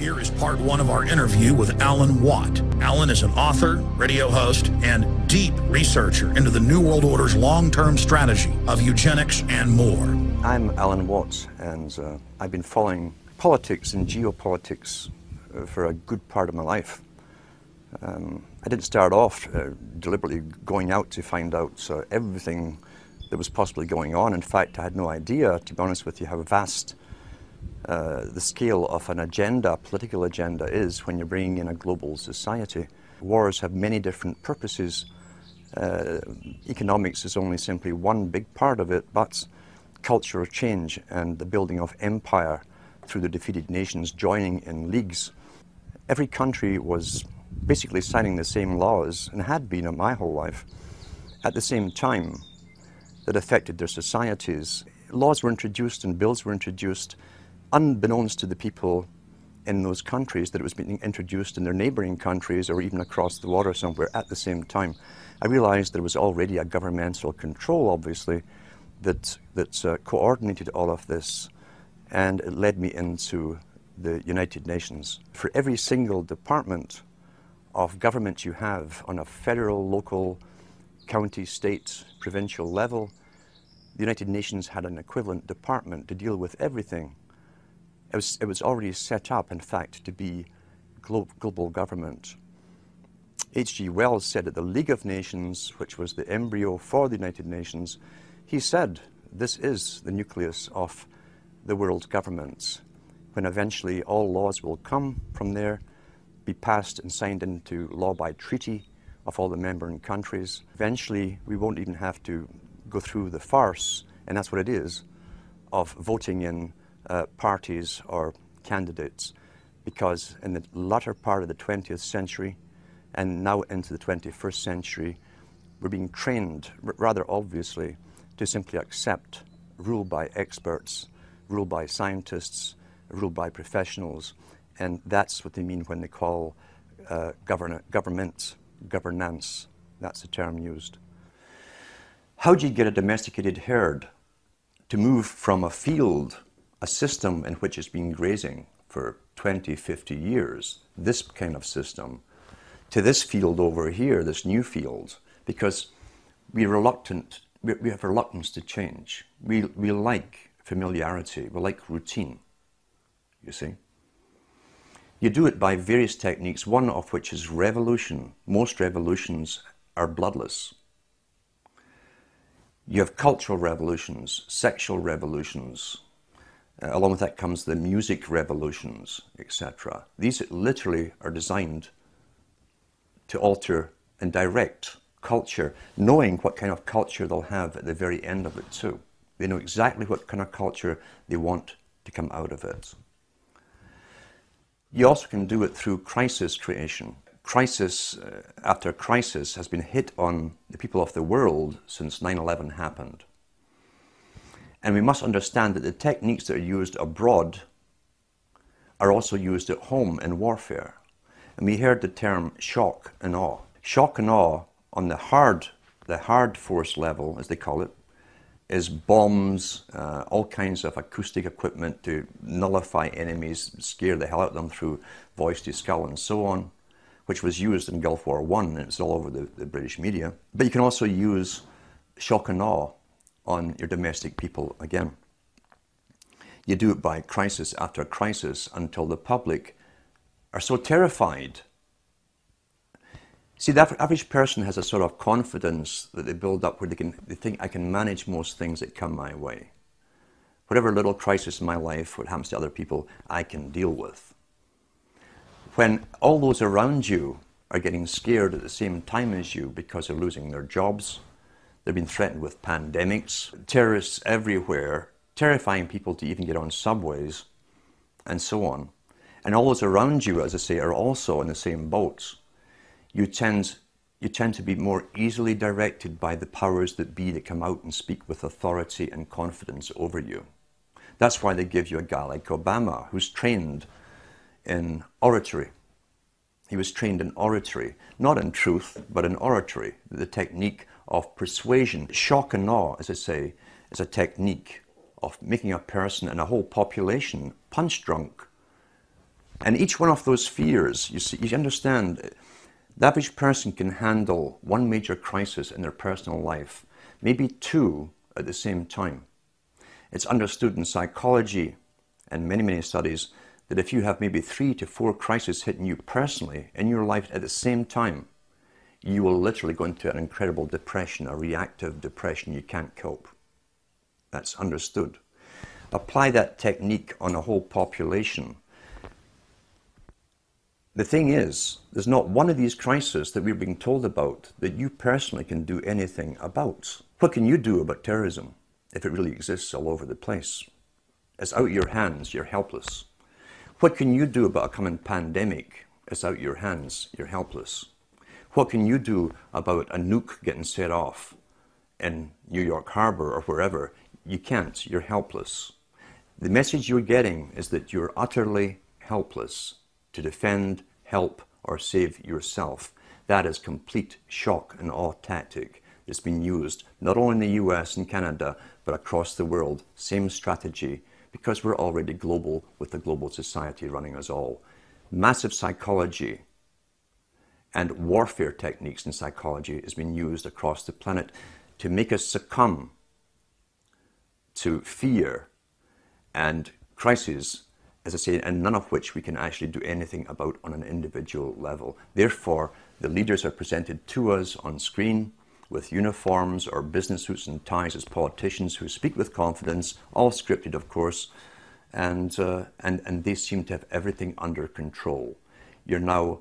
Here is part one of our interview with Alan Watt. Alan is an author, radio host, and deep researcher into the New World Order's long-term strategy of eugenics and more. I'm Alan Watt, and I've been following politics and geopolitics for a good part of my life. I didn't start off deliberately going out to find out everything that was possibly going on. In fact, I had no idea, to be honest with you, how vast the scale of an agenda, political agenda, is when you're bringing in a global society. Wars have many different purposes. Economics is only simply one big part of it, but cultural change and the building of empire through the defeated nations joining in leagues. Every country was basically signing the same laws, and had been in my whole life, at the same time that affected their societies. Laws were introduced and bills were introduced unbeknownst to the people in those countries that it was being introduced in their neighboring countries or even across the water somewhere at the same time. I realized there was already a governmental control, obviously, that coordinated all of this, and it led me into the United Nations. For every single department of government you have on a federal, local, county, state, provincial level, the United Nations had an equivalent department to deal with everything. It was already set up, in fact, to be global government. H.G. Wells said at the League of Nations, which was the embryo for the United Nations, he said, this is the nucleus of the world governments, when eventually all laws will come from there, be passed and signed into law by treaty of all the member countries. Eventually, we won't even have to go through the farce, and that's what it is, of voting in parties or candidates, because in the latter part of the 20th century and now into the 21st century, we're being trained, rather obviously, to simply accept rule by experts, rule by scientists, rule by professionals, and that's what they mean when they call governance. That's the term used. How do you get a domesticated herd to move from a field, a system in which it's been grazing for 20, 50 years, this kind of system, to this field over here, this new field? Because we have reluctance to change. We like familiarity, we like routine, you see. You do it by various techniques, one of which is revolution. Most revolutions are bloodless. You have cultural revolutions, sexual revolutions. Along with that comes the music revolutions, etc. These literally are designed to alter and direct culture, knowing what kind of culture they'll have at the very end of it too. They know exactly what kind of culture they want to come out of it. You also can do it through crisis creation. Crisis after crisis has been hit on the people of the world since 9/11 happened. And we must understand that the techniques that are used abroad are also used at home in warfare. And we heard the term shock and awe. Shock and awe on the hard force level, as they call it, is bombs, all kinds of acoustic equipment to nullify enemies, scare the hell out of them through voice to skull and so on, which was used in Gulf War I, and it's all over the British media. But you can also use shock and awe on your domestic people again. You do it by crisis after crisis until the public are so terrified. See, the average person has a sort of confidence that they build up where they think, I can manage most things that come my way. Whatever little crisis in my life, what happens to other people, I can deal with. When all those around you are getting scared at the same time as you because they're losing their jobs, they've been threatened with pandemics, terrorists everywhere, terrifying people to even get on subways, and so on. And all those around you, as I say, are also in the same boats. You tend to be more easily directed by the powers that be that come out and speak with authority and confidence over you. That's why they give you a guy like Obama, who's trained in oratory. He was trained in oratory, not in truth, but in oratory, the technique of persuasion. Shock and awe, as I say, is a technique of making a person and a whole population punch drunk And each one of those fears, you understand, the average person can handle one major crisis in their personal life, maybe two at the same time. It's understood in psychology and many, many studies that if you have maybe 3 to 4 crises hitting you personally in your life at the same time, you will literally go into an incredible depression, a reactive depression. You can't cope. That's understood. Apply that technique on a whole population. The thing is, there's not one of these crises that we're being told about that you personally can do anything about. What can you do about terrorism if it really exists all over the place? It's out of your hands, you're helpless. What can you do about a coming pandemic? It's out of your hands, you're helpless. What can you do about a nuke getting set off in New York Harbor or wherever? You can't, you're helpless. The message you're getting is that you're utterly helpless to defend, help, or save yourself. That is complete shock and awe tactic that's been used not only in the US and Canada, but across the world. Same strategy, because we're already global with the global society running us all. Massive psychology and warfare techniques in psychology has been used across the planet to make us succumb to fear and crises, as I say, and none of which we can actually do anything about on an individual level. Therefore, the leaders are presented to us on screen with uniforms or business suits and ties as politicians who speak with confidence, all scripted, of course, and they seem to have everything under control. You're now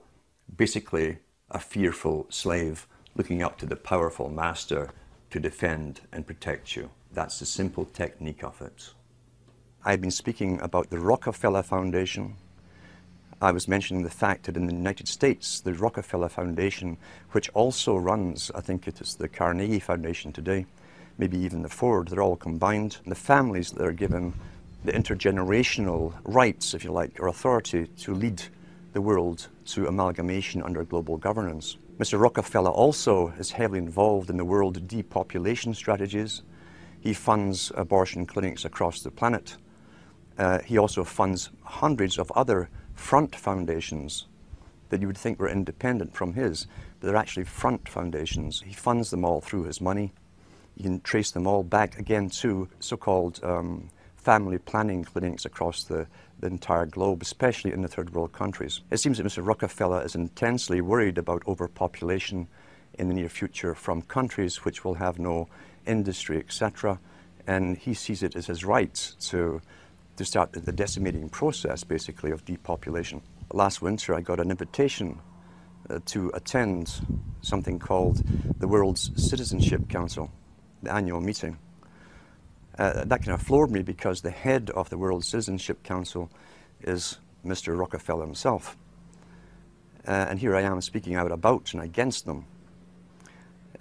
basically a fearful slave looking up to the powerful master to defend and protect you. That's the simple technique of it. I've been speaking about the Rockefeller Foundation. I was mentioning the fact that in the United States, the Rockefeller Foundation, which also runs, I think it is the Carnegie Foundation today, maybe even the Ford, they're all combined. The families that are given the intergenerational rights, if you like, or authority to lead the world to amalgamation under global governance. Mr. Rockefeller also is heavily involved in the world depopulation strategies. He funds abortion clinics across the planet. He also funds hundreds of other front foundations that you would think were independent from his, but they're actually front foundations. He funds them all through his money. You can trace them all back again to so-called family planning clinics across the entire globe, especially in the third world countries. It seems that Mr. Rockefeller is intensely worried about overpopulation in the near future from countries which will have no industry, etc. And he sees it as his right to start the decimating process, basically, of depopulation. Last winter, I got an invitation to attend something called the World's Citizenship Council, the annual meeting. That kind of floored me because the head of the World Citizenship Council is Mr. Rockefeller himself. And here I am speaking out about and against them.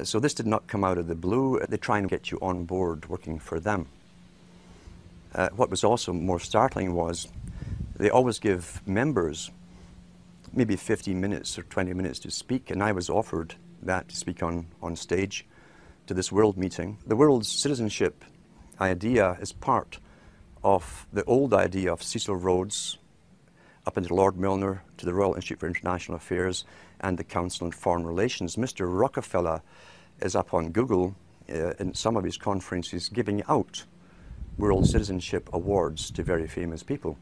So this did not come out of the blue. They try and get you on board working for them. What was also more startling was they always give members maybe 15 minutes or 20 minutes to speak, and I was offered that to speak on stage to this world meeting. The world's citizenship idea is part of the old idea of Cecil Rhodes up into Lord Milner to the Royal Institute for International Affairs and the Council on Foreign Relations. Mr. Rockefeller is up on Google in some of his conferences giving out World Citizenship Awards to very famous people.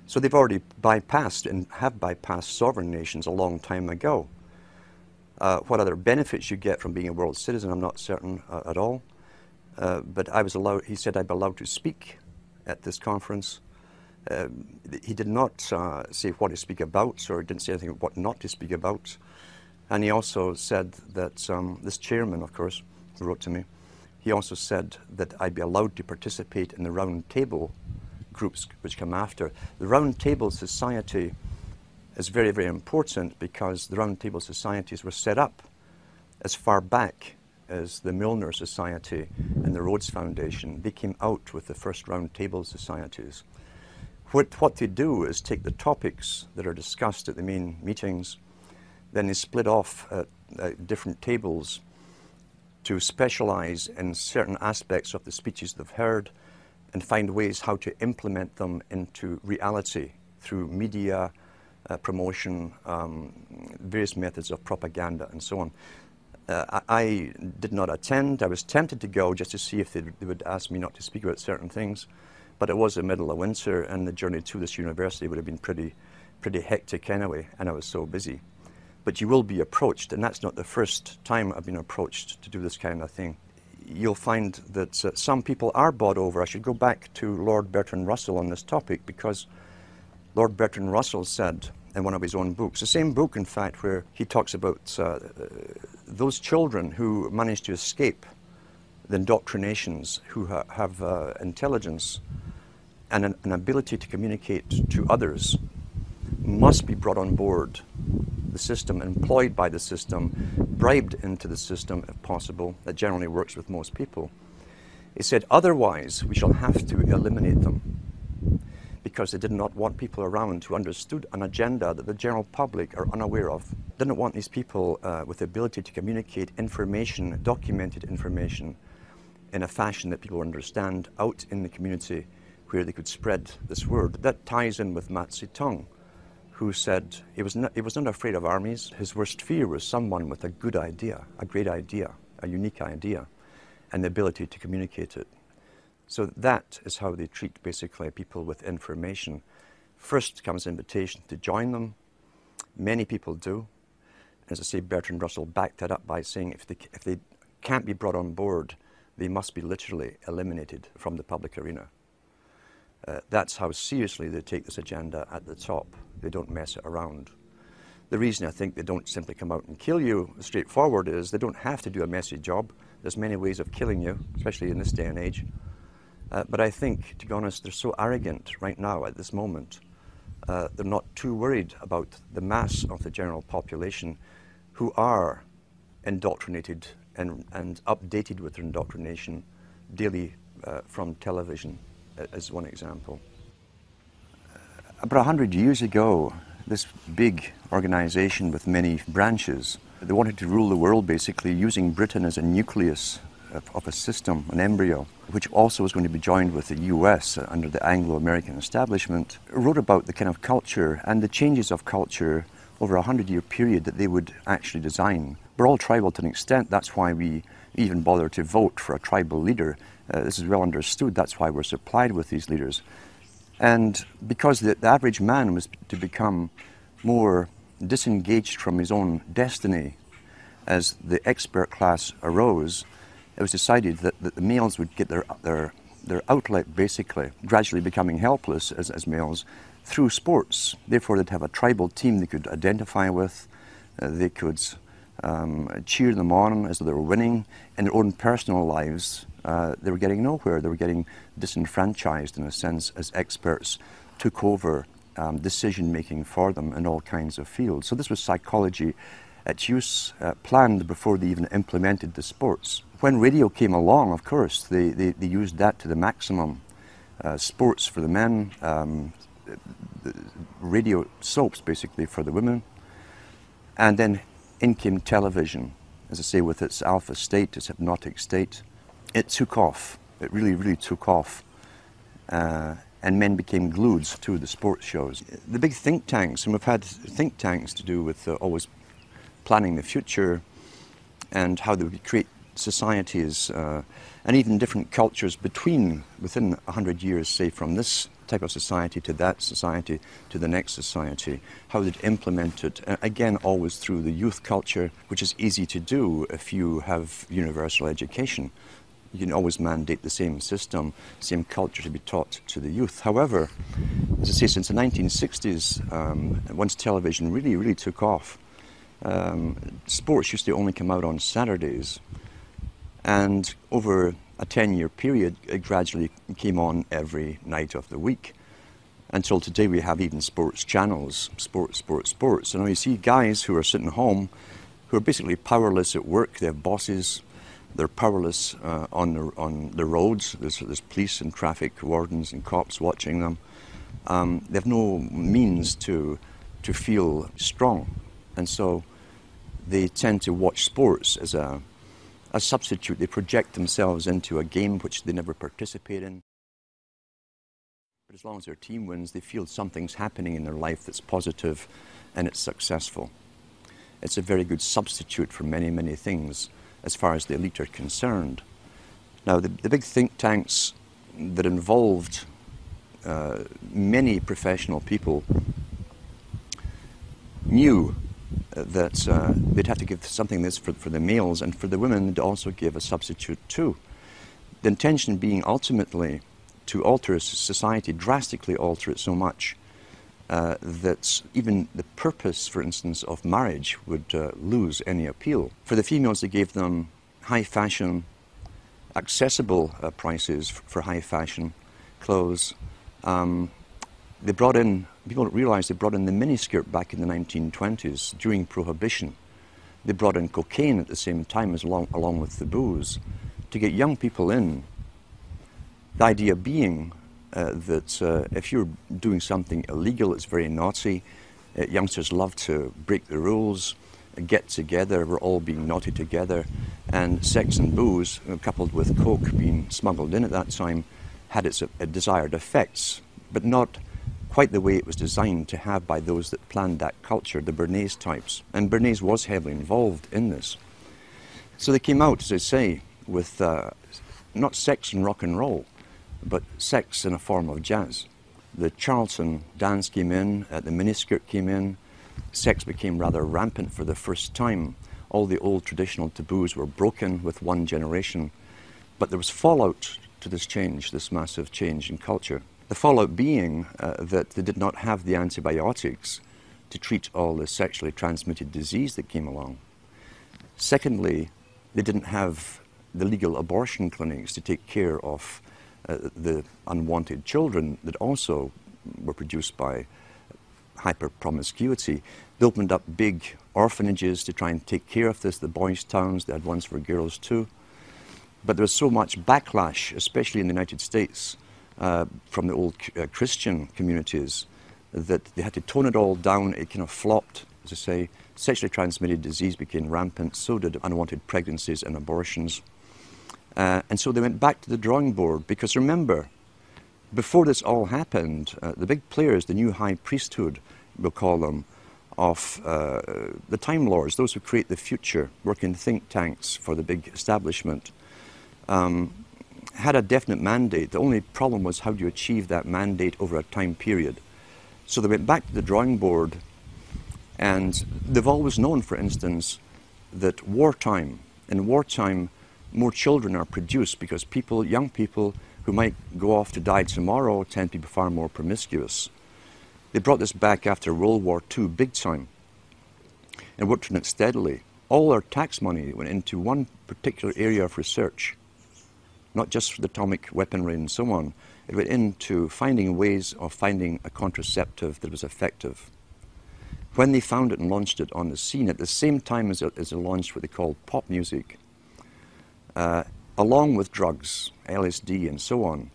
So they've already bypassed and have bypassed sovereign nations a long time ago. What other benefits you get from being a world citizen, I'm not certain at all. But I was allowed, he said I'd be allowed to speak at this conference. He did not say what to speak about, or didn't say anything what not to speak about. And he also said that, this chairman, of course, who wrote to me, he also said that I'd be allowed to participate in the round table groups which come after. The round table society is very, very important because the round table societies were set up as far back as the Milner Society and the Rhodes Foundation. They came out with the first round table societies. What they do is take the topics that are discussed at the main meetings, then they split off different tables to specialize in certain aspects of the speeches they've heard and find ways how to implement them into reality through media, promotion, various methods of propaganda and so on. I did not attend. I was tempted to go just to see if they would ask me not to speak about certain things, but it was the middle of winter and the journey to this university would have been pretty hectic anyway, and I was so busy. But you will be approached, and that's not the first time I've been approached to do this kind of thing. You'll find that some people are bought over. I should go back to Lord Bertrand Russell on this topic, because Lord Bertrand Russell said in one of his own books, the same book in fact, where he talks about those children who manage to escape the indoctrinations, who have intelligence and an ability to communicate to others, must be brought on board the system, employed by the system, bribed into the system if possible. That generally works with most people. He said, otherwise we shall have to eliminate them, because they did not want people around who understood an agenda that the general public are unaware of. Didn't want these people with the ability to communicate information, documented information, in a fashion that people understand out in the community where they could spread this word. That ties in with Mao Zedong, who said he was not afraid of armies. His worst fear was someone with a good idea, a great idea, a unique idea, and the ability to communicate it. So that is how they treat basically people with information. First comes invitation to join them. Many people do. As I say, Bertrand Russell backed that up by saying if they can't be brought on board, they must be literally eliminated from the public arena. That's how seriously they take this agenda at the top. They don't mess it around. The reason I think they don't simply come out and kill you straightforward is they don't have to do a messy job. There's many ways of killing you, especially in this day and age. But I think, to be honest, they're so arrogant right now at this moment. They're not too worried about the mass of the general population who are indoctrinated and updated with their indoctrination daily from television, as one example. About 100 years ago, this big organization with many branches, they wanted to rule the world basically using Britain as a nucleus of a system, an embryo, which also was going to be joined with the US under the Anglo-American establishment, wrote about the kind of culture and the changes of culture over a 100-year period that they would actually design. We're all tribal to an extent. That's why we even bother to vote for a tribal leader. This is well understood. That's why we're supplied with these leaders. And because the average man was to become more disengaged from his own destiny as the expert class arose, it was decided that the males would get their outlet, basically, gradually becoming helpless as males, through sports. Therefore, they'd have a tribal team they could identify with. They could cheer them on as though they were winning. In their own personal lives, they were getting nowhere. They were getting disenfranchised, in a sense, as experts took over decision-making for them in all kinds of fields. So this was psychology at use, planned before they even implemented the sports. When radio came along, of course, they used that to the maximum. Sports for the men, radio soaps basically for the women. And then in came television, as I say, with its alpha state, its hypnotic state. It took off. It really, really took off. And men became glued to the sports shows. The big think tanks, and we've had think tanks to do with always planning the future and how they would create societies and even different cultures within 100 years, say from this type of society to that society to the next society, how they'd implement it, again always through the youth culture, which is easy to do if you have universal education. You can always mandate the same system, same culture to be taught to the youth. However, as I say, since the 1960s, once television really, really took off, sports used to only come out on Saturdays. And over a 10-year period, it gradually came on every night of the week. Until today, we have even sports channels, sports. And you see guys who are sitting home, who are basically powerless at work. They have bosses. They're powerless on the roads. There's police and traffic wardens and cops watching them. They have no means to feel strong. And so they tend to watch sports as a substitute. They project themselves into a game which they never participate in. But as long as their team wins, they feel something's happening in their life that's positive and it's successful. It's a very good substitute for many, many things as far as the elite are concerned. Now, the big think tanks that involved many professional people knew that they'd have to give something this for the males, and for the women they'd also give a substitute too. The intention being ultimately to alter society, drastically alter it so much that even the purpose, for instance, of marriage would lose any appeal. For the females, they gave them high fashion, accessible prices for high fashion clothes. They brought in, people don't realize they brought in the miniskirt back in the 1920s during Prohibition. They brought in cocaine at the same time as along with the booze to get young people in. The idea being that if you're doing something illegal, it's very naughty. Youngsters love to break the rules, get together, we're all being naughty together, and sex and booze, coupled with coke being smuggled in at that time, had its desired effects, but not quite the way it was designed to have by those that planned that culture, the Bernays types. And Bernays was heavily involved in this. So they came out, as I say, with not sex and rock and roll, but sex in a form of jazz. The Charlton dance came in, the miniskirt came in, sex became rather rampant for the first time. All the old traditional taboos were broken with one generation, but there was fallout to this change, this massive change in culture. The fallout being that they did not have the antibiotics to treat all the sexually transmitted disease that came along. Secondly, they didn't have the legal abortion clinics to take care of the unwanted children that also were produced by hyper-promiscuity. They opened up big orphanages to try and take care of this, the boys' towns. They had ones for girls too. But there was so much backlash, especially in the United States, from the old Christian communities, that they had to tone it all down. It kind of flopped, as I say. Sexually transmitted disease became rampant, so did unwanted pregnancies and abortions. And so they went back to the drawing board, because remember, before this all happened, the big players, the new high priesthood, we'll call them, of the Time Lords, those who create the future, work in think tanks for the big establishment, had a definite mandate. The only problem was how do you achieve that mandate over a time period. So they went back to the drawing board, and they've always known, for instance, that in wartime, more children are produced because people, young people who might go off to die tomorrow tend to be far more promiscuous. They brought this back after World War II big time and worked on it steadily. All our tax money went into one particular area of research, not just for the atomic weaponry and so on. It went into finding ways of finding a contraceptive that was effective. When they found it and launched it on the scene, at the same time as they launched what they called pop music, along with drugs, LSD and so on,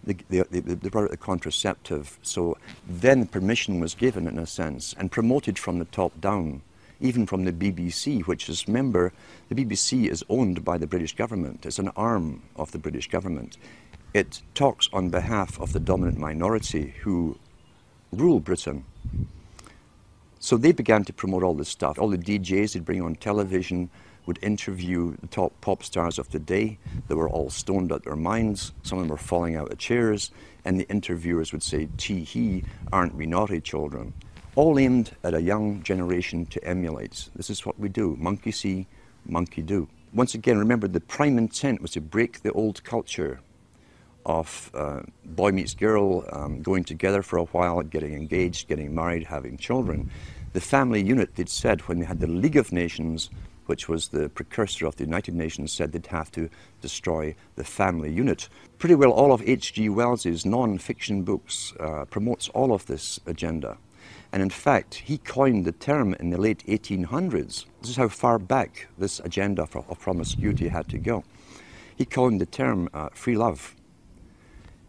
they brought out the contraceptive. So then permission was given, in a sense, and promoted from the top down, even from the BBC, which is, remember, the BBC is owned by the British government. It's an arm of the British government. It talks on behalf of the dominant minority who rule Britain. So they began to promote all this stuff. All the DJs they'd bring on television would interview the top pop stars of the day. They were all stoned out their minds. Some of them were falling out of chairs. And the interviewers would say, "Tee-hee, aren't we naughty children?" All aimed at a young generation to emulate. This is what we do. Monkey see, monkey do. Once again, remember, the prime intent was to break the old culture of boy meets girl, going together for a while, getting engaged, getting married, having children. The family unit, they'd said, when they had the League of Nations, which was the precursor of the United Nations, said they'd have to destroy the family unit. Pretty well all of H.G. Wells's non-fiction books promotes all of this agenda. And in fact, he coined the term in the late 1800s. This is how far back this agenda of promiscuity had to go. He coined the term free love.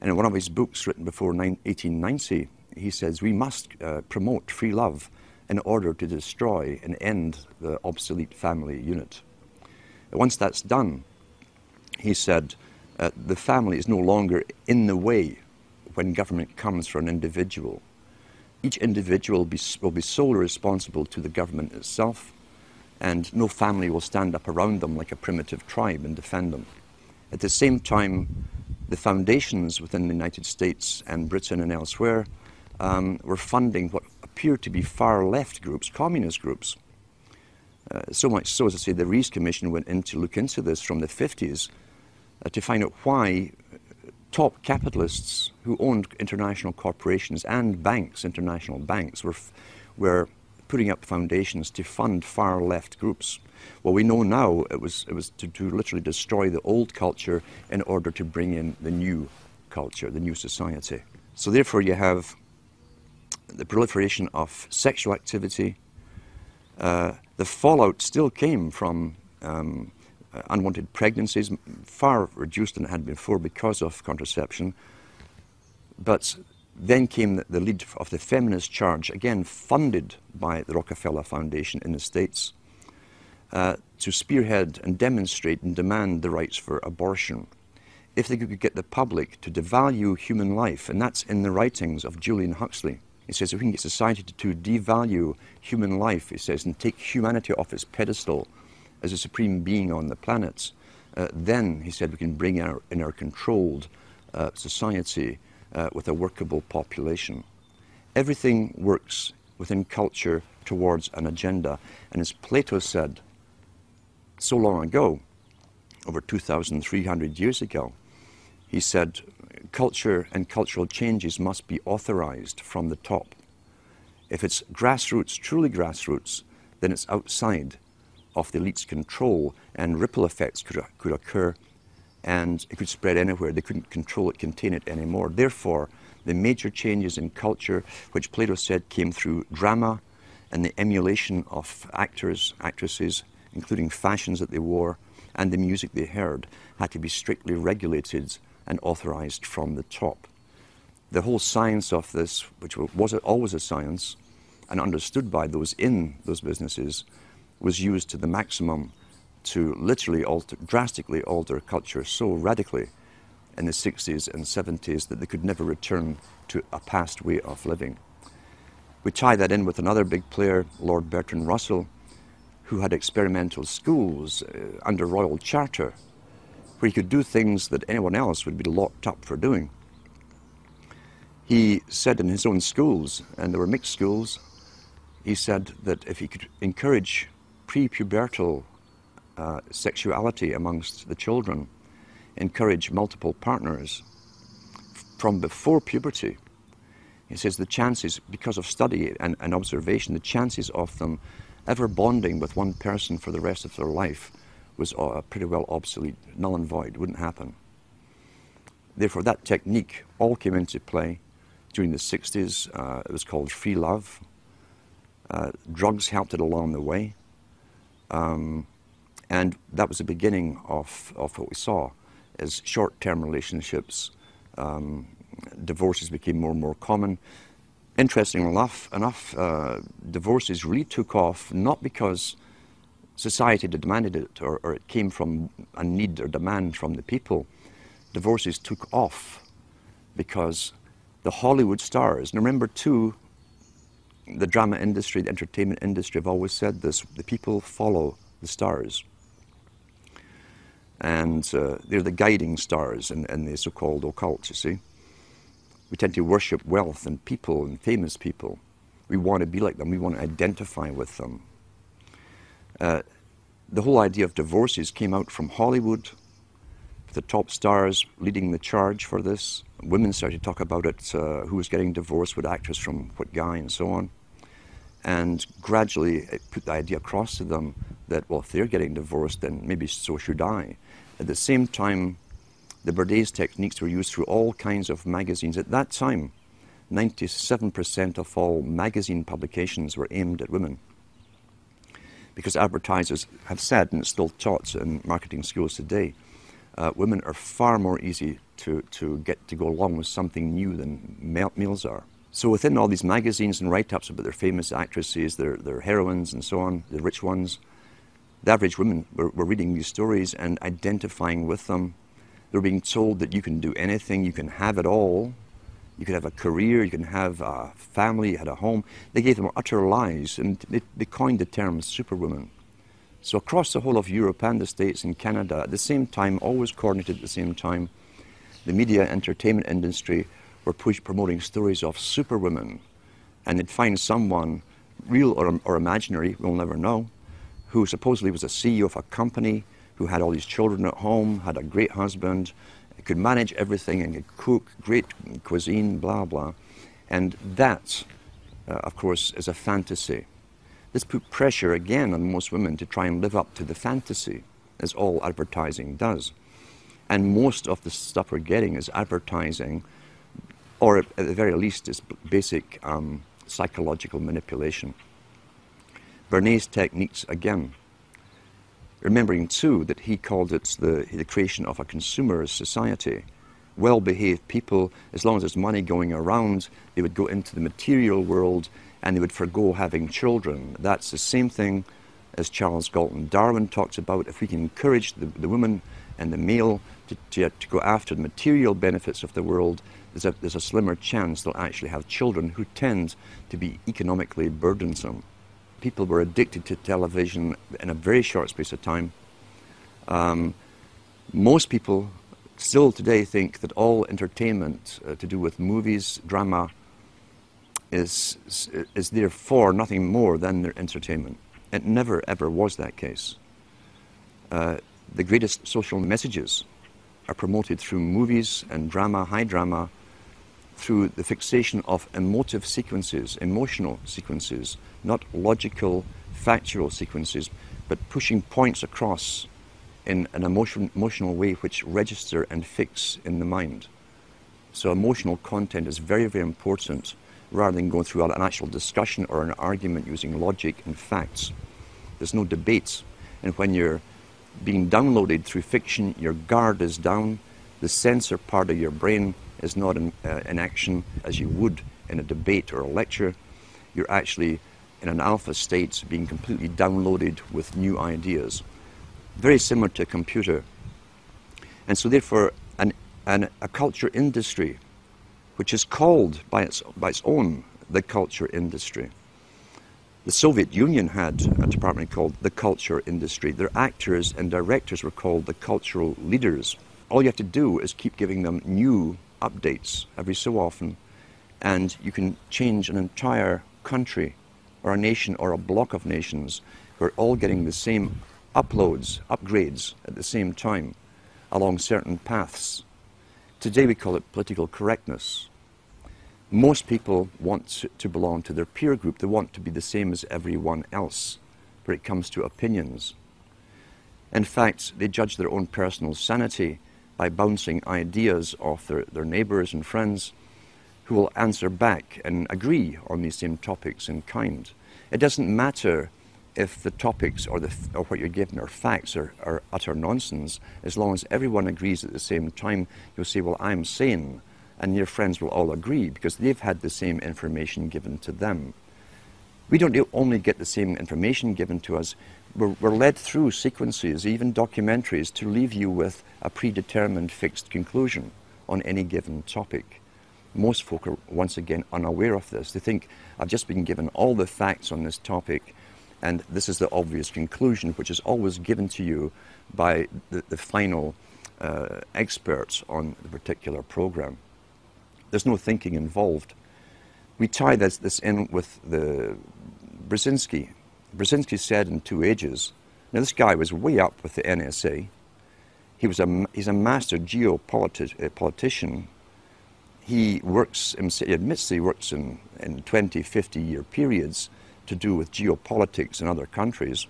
And in one of his books written before 1890, he says, we must promote free love in order to destroy and end the obsolete family unit. Once that's done, he said, the family is no longer in the way when government comes for an individual. Each individual will be solely responsible to the government itself, and no family will stand up around them like a primitive tribe and defend them. At the same time, the foundations within the United States and Britain and elsewhere were funding what appeared to be far-left groups, communist groups. So much so, as I say, the Rees Commission went in to look into this from the 50s to find out why top capitalists who owned international corporations and banks, international banks, were putting up foundations to fund far-left groups. Well, we know now it was to literally destroy the old culture in order to bring in the new culture, the new society. So therefore you have the proliferation of sexual activity. The fallout still came from unwanted pregnancies, far reduced than it had before because of contraception. But then came the lead of the feminist charge, again funded by the Rockefeller Foundation in the States, to spearhead and demonstrate and demand the rights for abortion. If they could get the public to devalue human life, and that's in the writings of Julian Huxley. He says if we can get society to devalue human life, he says, and take humanity off its pedestal as a supreme being on the planet, then, he said, we can bring in our controlled society with a workable population. Everything works within culture towards an agenda. And as Plato said so long ago, over 2,300 years ago, he said, culture and cultural changes must be authorized from the top. If it's grassroots, truly grassroots, then it's outside of the elite's control, and ripple effects could occur, and it could spread anywhere. They couldn't control it, contain it anymore. Therefore, the major changes in culture, which Plato said came through drama and the emulation of actors, actresses, including fashions that they wore, and the music they heard, had to be strictly regulated and authorized from the top. The whole science of this, which was always a science, and understood by those in those businesses, was used to the maximum to literally drastically alter culture so radically in the 60s and 70s that they could never return to a past way of living. We tie that in with another big player, Lord Bertrand Russell, who had experimental schools under royal charter, where he could do things that anyone else would be locked up for doing. He said in his own schools, and there were mixed schools, he said that if he could encourage pre-pubertal sexuality amongst the children, encourage multiple partners from before puberty, he says the chances, because of study and observation, the chances of them ever bonding with one person for the rest of their life was pretty well obsolete, null and void, wouldn't happen. Therefore, that technique all came into play during the 60s. It was called free love. Drugs helped it along the way. And that was the beginning of what we saw as short-term relationships. Divorces became more and more common. Interestingly enough, divorces really took off not because society demanded it or it came from a need or demand from the people. Divorces took off because the Hollywood stars, and remember too, the drama industry, the entertainment industry have always said this, the people follow the stars. And they're the guiding stars in the so-called occult, you see. We tend to worship wealth and people and famous people. We want to be like them. We want to identify with them. The whole idea of divorces came out from Hollywood, with the top stars leading the charge for this. Women started to talk about it, who was getting divorced, what actress from what guy, and so on. And gradually it put the idea across to them that, well, if they're getting divorced, then maybe so should I. At the same time, the Berdays techniques were used through all kinds of magazines. At that time, 97% of all magazine publications were aimed at women. Because advertisers have said, and it's still taught in marketing schools today, women are far more easy to get to go along with something new than males are. So within all these magazines and write-ups about their famous actresses, their heroines and so on, the rich ones, the average women were reading these stories and identifying with them. They were being told that you can do anything, you can have it all, you could have a career, you can have a family, you had a home. They gave them utter lies, and they coined the term superwoman. So across the whole of Europe and the States and Canada, at the same time, always coordinated at the same time, the media entertainment industry were promoting stories of superwomen. And they'd find someone, real or imaginary, we'll never know, who supposedly was a CEO of a company, who had all these children at home, had a great husband, could manage everything and could cook great cuisine, blah, blah. And that, of course, is a fantasy. This put pressure again on most women to try and live up to the fantasy, as all advertising does. And most of the stuff we're getting is advertising, or at the very least is basic psychological manipulation. Bernays' techniques again. Remembering too that he called it the creation of a consumerist society. Well-behaved people, as long as there's money going around, they would go into the material world and they would forgo having children. That's the same thing as Charles Galton Darwin talks about. If we can encourage the woman and the male to go after the material benefits of the world, there's a slimmer chance they'll actually have children who tend to be economically burdensome. People were addicted to television in a very short space of time. Most people still today think that all entertainment to do with movies, drama, is therefore nothing more than their entertainment. It never ever was that case. The greatest social messages are promoted through movies and drama, high drama, through the fixation of emotive sequences, emotional sequences, not logical, factual sequences, but pushing points across in an emotional way which register and fix in the mind. So emotional content is very, very important, rather than going through an actual discussion or an argument using logic and facts. There's no debate. And when you're being downloaded through fiction, your guard is down, the censor part of your brain is not in action as you would in a debate or a lecture. You're actually in an alpha state, being completely downloaded with new ideas. Very similar to a computer. And so therefore, a culture industry, which is called by its own the culture industry. The Soviet Union had a department called the culture industry. Their actors and directors were called the cultural leaders. All you have to do is keep giving them new updates every so often, and you can change an entire country or a nation or a block of nations who are all getting the same upgrades at the same time along certain paths. Today we call it political correctness. Most people want to belong to their peer group. They want to be the same as everyone else when it comes to opinions. In fact, they judge their own personal sanity by bouncing ideas off their neighbours and friends who will answer back and agree on these same topics in kind. It doesn't matter if the topics or what you're given are facts or utter nonsense, as long as everyone agrees at the same time. You'll say, well, I'm sane, and your friends will all agree because they've had the same information given to them. We don't only get the same information given to us, we're led through sequences, even documentaries, to leave you with a predetermined fixed conclusion on any given topic. Most folk are once again unaware of this. They think, I've just been given all the facts on this topic and this is the obvious conclusion, which is always given to you by the final experts on the particular program. There's no thinking involved. We tie this in with the Brzezinski. Brzezinski said in 2 Ages, now this guy was way up with the NSA. He's a master geopolitician. He admits he works in 20, 50-year periods to do with geopolitics in other countries.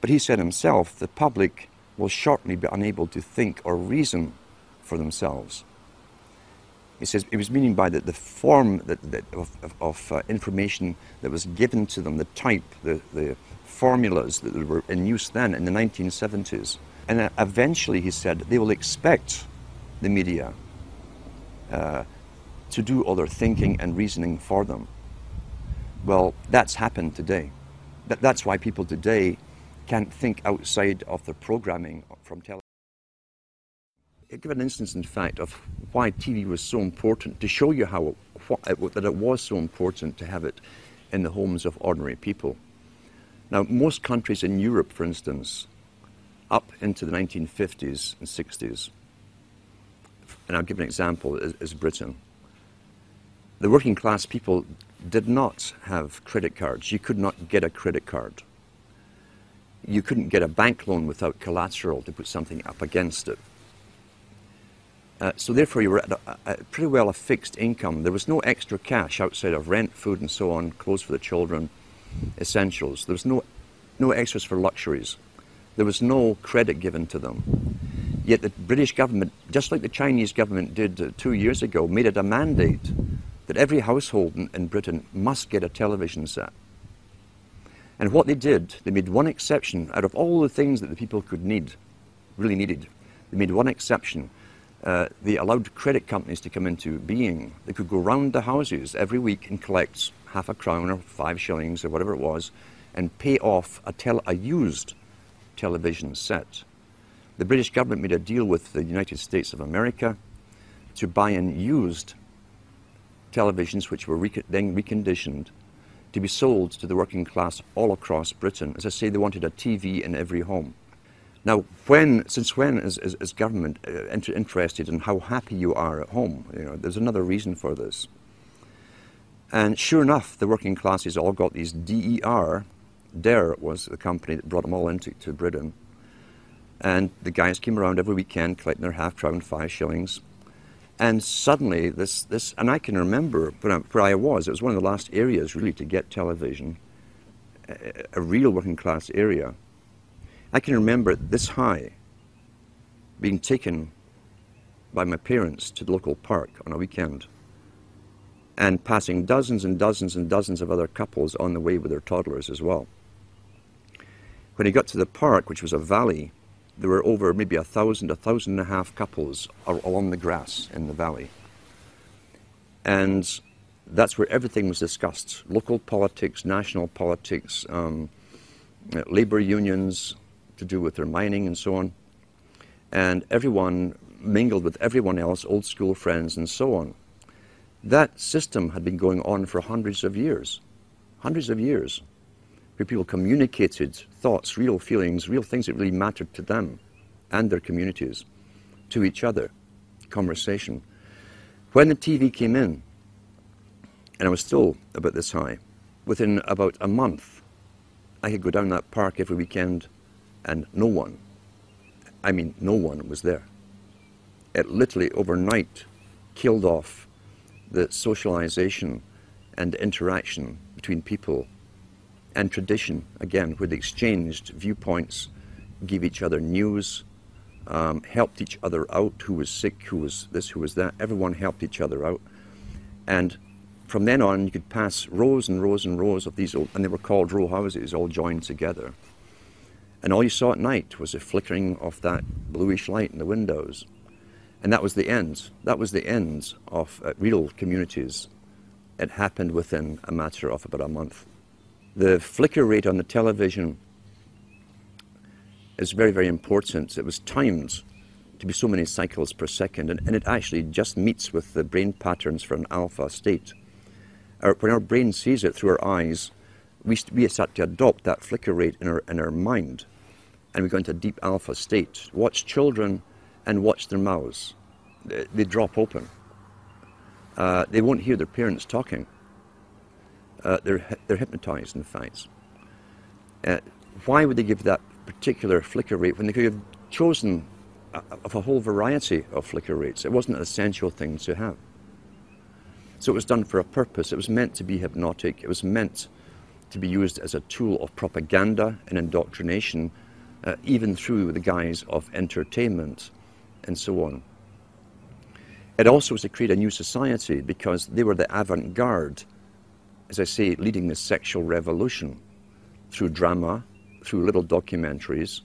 But he said himself, the public will shortly be unable to think or reason for themselves. He says he was meaning by the form of information that was given to them, the type, the formulas that were in use then in the 1970s. And eventually, he said, they will expect the media to do all their thinking and reasoning for them. Well, that's happened today. That's why people today can't think outside of their programming from television. give an instance, in fact, of why TV was so important, to show you that it was so important to have it in the homes of ordinary people. Now, most countries in Europe, for instance, up into the 1950s and 60s, and I'll give an example, is Britain. The working class people did not have credit cards. You could not get a credit card. You couldn't get a bank loan without collateral to put something up against it. So therefore you were at pretty well a fixed income. There was no extra cash outside of rent, food and so on, clothes for the children, essentials. There was no extras for luxuries. There was no credit given to them. Yet the British government, just like the Chinese government did 2 years ago, made it a mandate that every household in Britain must get a television set. And what they did, they made one exception out of all the things that the people could need, really needed. They made one exception. They allowed credit companies to come into being. They could go round the houses every week and collect half a crown or 5 shillings or whatever it was and pay off a used television set. The British government made a deal with the United States of America to buy in used televisions which were then reconditioned to be sold to the working class all across Britain. As I say, they wanted a TV in every home. Now, since when is government interested in how happy you are at home? You know, there's another reason for this. And sure enough, the working classes all got these DER. DER was the company that brought them all into Britain. And the guys came around every weekend collecting their half crown, 5 shillings. And suddenly this, and I can remember where I was, it was one of the last areas really to get television, a real working class area. I can remember this high being taken by my parents to the local park on a weekend and passing dozens and dozens and dozens of other couples on the way with their toddlers as well. When he got to the park, which was a valley, there were over maybe 1,000, 1,500 couples along the grass in the valley. And that's where everything was discussed. Local politics, national politics, labor unions to do with their mining and so on. And everyone mingled with everyone else, old school friends and so on. That system had been going on for hundreds of years, where people communicated thoughts, real feelings, real things that really mattered to them and their communities, to each other, conversation. When the TV came in, and I was still about this high, within about a month, I could go down that park every weekend and no one was there. It literally overnight killed off the socialization and interaction between people and tradition, again, where they exchanged viewpoints, gave each other news, helped each other out, who was sick, who was this, who was that. Everyone helped each other out. And from then on, you could pass rows and rows and rows of these old, and they were called row houses, all joined together. And all you saw at night was the flickering of that bluish light in the windows. And that was the end. That was the end of real communities. It happened within a matter of about a month. The flicker rate on the television is very, very important. It was timed to be so many cycles per second, and it actually just meets with the brain patterns for an alpha state. When our brain sees it through our eyes, we start to adopt that flicker rate in our mind, and we go into a deep alpha state. Watch children and watch their mouths. They drop open. They won't hear their parents talking. They're hypnotized, in fact. Why would they give that particular flicker rate when they could have chosen of a whole variety of flicker rates? It wasn't an essential thing to have. So it was done for a purpose. It was meant to be hypnotic. It was meant to be used as a tool of propaganda and indoctrination, even through the guise of entertainment and so on. It also was to create a new society because they were the avant-garde, as I say, leading the sexual revolution through drama, through little documentaries,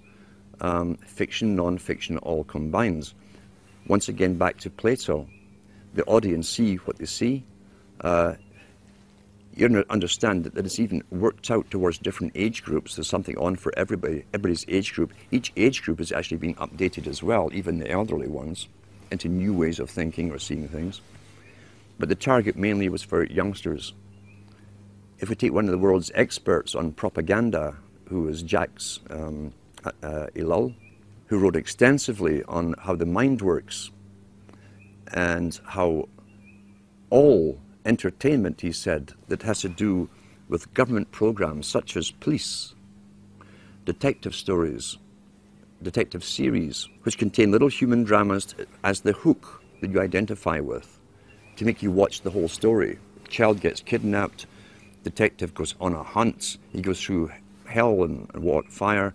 fiction, non-fiction, all combined. Once again, back to Plato. The audience see what they see. you understand that it's even worked out towards different age groups. There's something on for everybody's age group. Each age group is actually being updated as well, even the elderly ones, into new ways of thinking or seeing things. But the target mainly was for youngsters. If we take one of the world's experts on propaganda, who is Jacques Ellul, who wrote extensively on how the mind works and how all entertainment, he said, that has to do with government programs such as police, detective stories, detective series, which contain little human dramas as the hook that you identify with to make you watch the whole story. Child gets kidnapped, detective goes on a hunt, he goes through hell and fire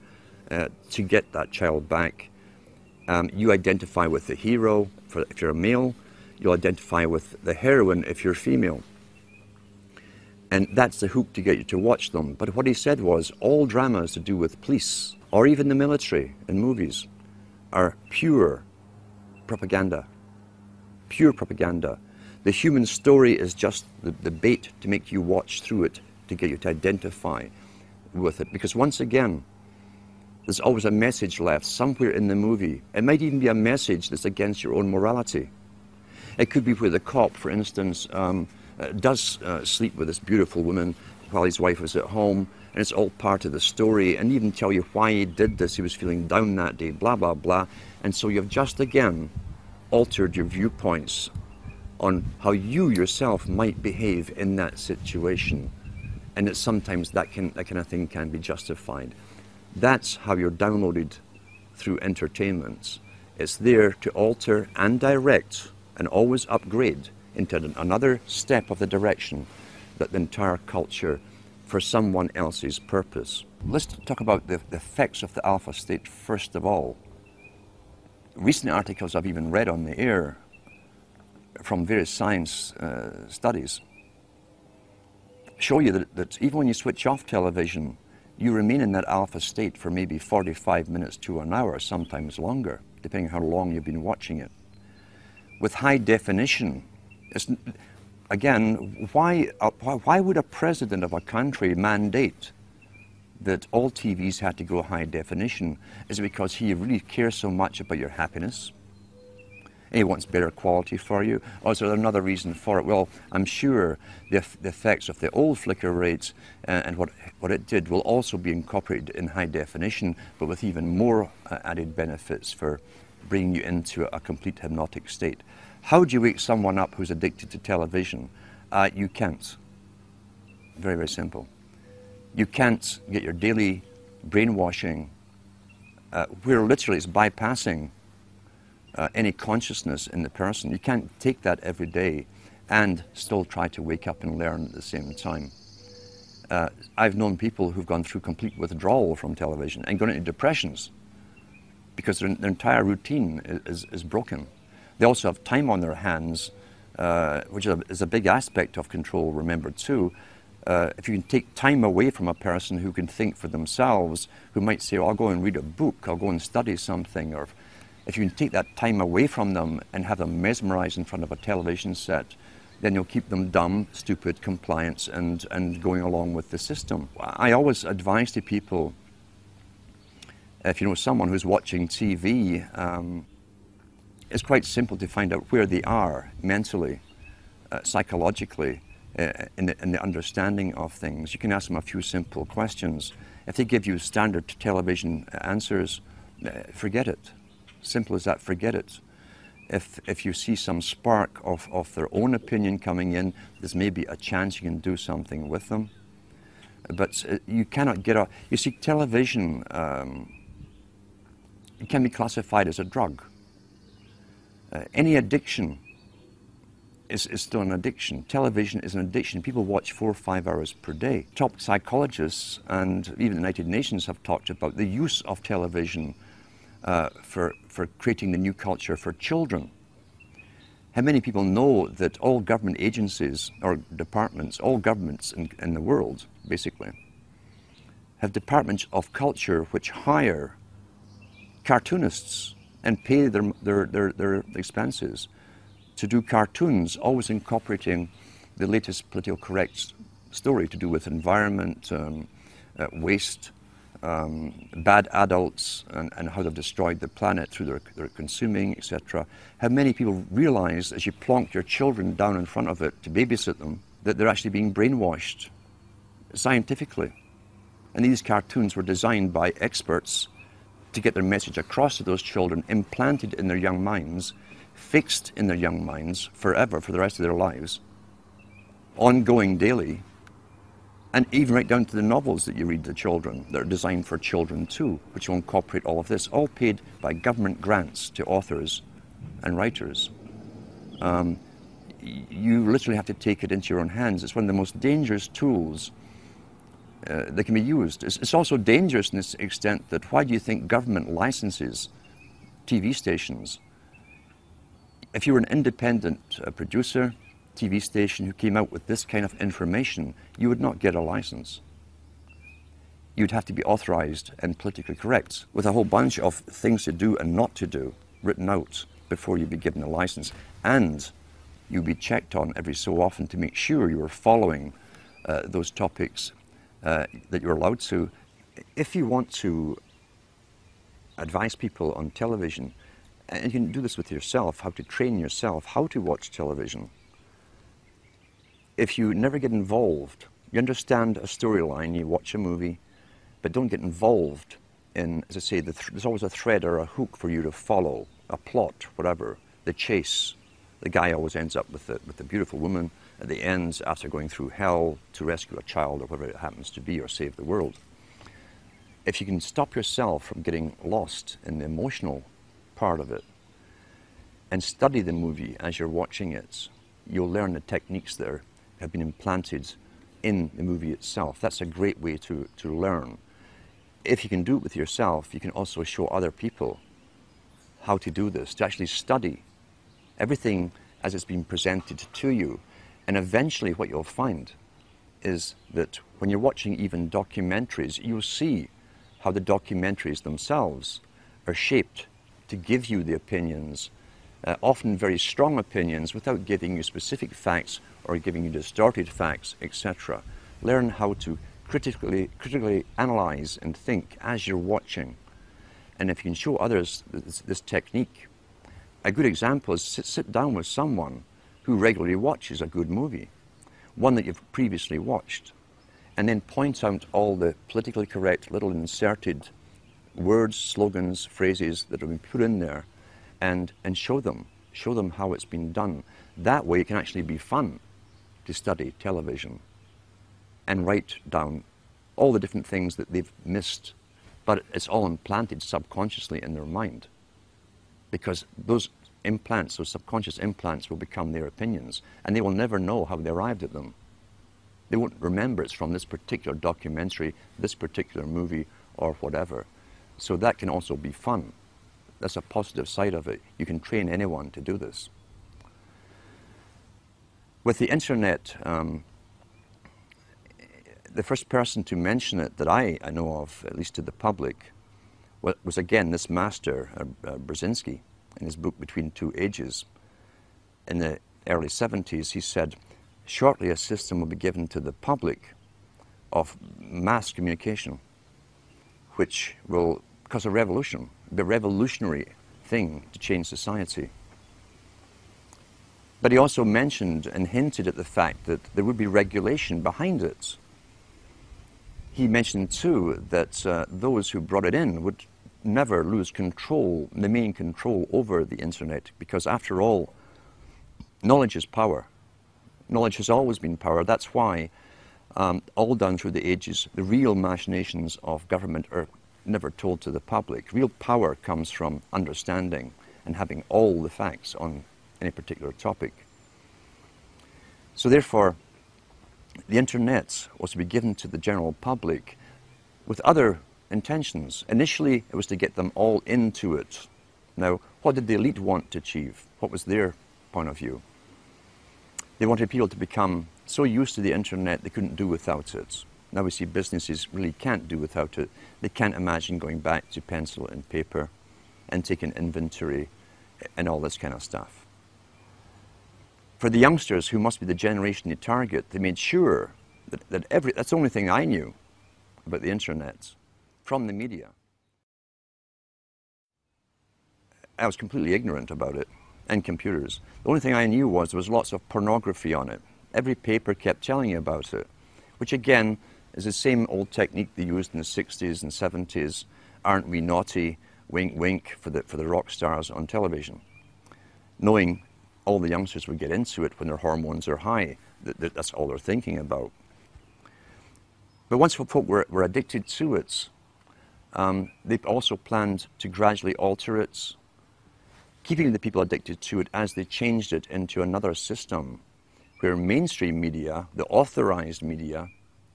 to get that child back. You identify with the hero if you're a male, you'll identify with the heroine if you're female. And that's the hook to get you to watch them. But what he said was all dramas to do with police, or even the military in movies, are pure propaganda. Pure propaganda. The human story is just the bait to make you watch through it, to get you to identify with it. Because once again, there's always a message left somewhere in the movie. It might even be a message that's against your own morality. It could be where the cop, for instance, does sleep with this beautiful woman while his wife was at home, and it's all part of the story, and even tell you why he did this. He was feeling down that day, blah, blah, blah. And so you've just again altered your viewpoints on how you yourself might behave in that situation. And that sometimes that kind of thing can be justified. That's how you're downloaded through entertainment. It's there to alter and direct and always upgrade into another step of the direction that the entire culture for someone else's purpose. Let's talk about the effects of the alpha state first of all. Recent articles I've even read on the air from various science studies show you that even when you switch off television, you remain in that alpha state for maybe 45 minutes to an hour, sometimes longer, depending on how long you've been watching it. With high definition, again, why would a president of a country mandate that all TVs had to go high definition? Is it because he really cares so much about your happiness? And he wants better quality for you? Or is there another reason for it? Well, I'm sure the effects of the old flicker rates and what it did will also be incorporated in high definition, but with even more added benefits for bringing you into a complete hypnotic state. How do you wake someone up who's addicted to television? You can't. Very, very simple. You can't get your daily brainwashing, where literally it's bypassing any consciousness in the person. You can't take that every day and still try to wake up and learn at the same time. I've known people who've gone through complete withdrawal from television and gone into depressions because their entire routine is broken. They also have time on their hands, which is a big aspect of control, remember too. If you can take time away from a person who can think for themselves, who might say, oh, I'll go and read a book, I'll go and study something, or if you can take that time away from them and have them mesmerized in front of a television set, then you'll keep them dumb, stupid, compliant, and going along with the system. I always advise to people, if you know someone who's watching TV, it's quite simple to find out where they are mentally, psychologically, in the understanding of things. You can ask them a few simple questions. If they give you standard television answers, forget it. Simple as that, forget it. If you see some spark of their own opinion coming in, there's maybe a chance you can do something with them. But you cannot get you see, television, it can be classified as a drug. Any addiction is still an addiction. Television is an addiction. People watch 4 or 5 hours per day. Top psychologists and even the United Nations have talked about the use of television for creating the new culture for children. How many people know that all government agencies or departments, all governments in the world, basically, have departments of culture which hire cartoonists and pay their expenses to do cartoons, always incorporating the latest political correct story to do with environment, waste, bad adults, and how they've destroyed the planet through their consuming, etc. How many people realize as you plonk your children down in front of it to babysit them that they're actually being brainwashed scientifically. And these cartoons were designed by experts to get their message across to those children, implanted in their young minds, fixed in their young minds forever for the rest of their lives, ongoing daily, and even right down to the novels that you read to children that are designed for children too, which will incorporate all of this, all paid by government grants to authors and writers. You literally have to take it into your own hands. It's one of the most dangerous tools that can be used. It's also dangerous in this extent that why do you think government licenses TV stations? If you were an independent producer, TV station who came out with this kind of information, you would not get a license. You'd have to be authorized and politically correct with a whole bunch of things to do and not to do written out before you'd be given a license. And you'd be checked on every so often to make sure you were following those topics that you're allowed to. If you want to advise people on television, and you can do this with yourself, how to train yourself, how to watch television. If you never get involved, you understand a storyline, you watch a movie, but don't get involved in, as I say, there's always a thread or a hook for you to follow, a plot, whatever, the chase. The guy always ends up with the beautiful woman at the end after going through hell to rescue a child or whatever it happens to be or save the world. If you can stop yourself from getting lost in the emotional part of it and study the movie as you're watching it, you'll learn the techniques that have been implanted in the movie itself. That's a great way to learn. If you can do it with yourself, you can also show other people how to do this, to actually study everything as it's been presented to you. And eventually what you'll find is that when you're watching even documentaries, you'll see how the documentaries themselves are shaped to give you the opinions, often very strong opinions, without giving you specific facts or giving you distorted facts, etc. Learn how to critically analyze and think as you're watching. And if you can show others this technique, a good example is sit down with someone who regularly watches a good movie, one that you've previously watched, and then point out all the politically correct little inserted words, slogans, phrases that have been put in there, and show them how it's been done. That way it can actually be fun to study television and write down all the different things that they've missed, but it's all implanted subconsciously in their mind, because those implants, those subconscious implants, will become their opinions, and they will never know how they arrived at them. They won't remember it's from this particular documentary, this particular movie, or whatever. So that can also be fun. That's a positive side of it. You can train anyone to do this. With the internet, the first person to mention it that I know of, at least to the public, was again this master, Brzezinski, in his book Between Two Ages. In the early 70s, he said, shortly a system will be given to the public of mass communication, which will cause a revolution, the revolutionary thing to change society. But he also mentioned and hinted at the fact that there would be regulation behind it. He mentioned too that those who brought it in would never lose control, the main control over the internet, because after all, knowledge is power. Knowledge has always been power. That's why all down through the ages, the real machinations of government are never told to the public. Real power comes from understanding and having all the facts on any particular topic. So therefore, the internet was to be given to the general public with other intentions. Initially, it was to get them all into it. Now, what did the elite want to achieve? What was their point of view? They wanted people to become so used to the internet they couldn't do without it. Now we see businesses really can't do without it. They can't imagine going back to pencil and paper and taking inventory and all this kind of stuff. For the youngsters, who must be the generation they target, they made sure That's the only thing I knew about the internet from the media. I was completely ignorant about it and computers. The only thing I knew was there was lots of pornography on it. Every paper kept telling you about it, which again is the same old technique they used in the 60s and 70s. Aren't we naughty? Wink, wink for the rock stars on television. Knowing all the youngsters would get into it when their hormones are high. That's all they're thinking about. But once folk were addicted to it, they also planned to gradually alter it, keeping the people addicted to it as they changed it into another system where mainstream media, the authorized media,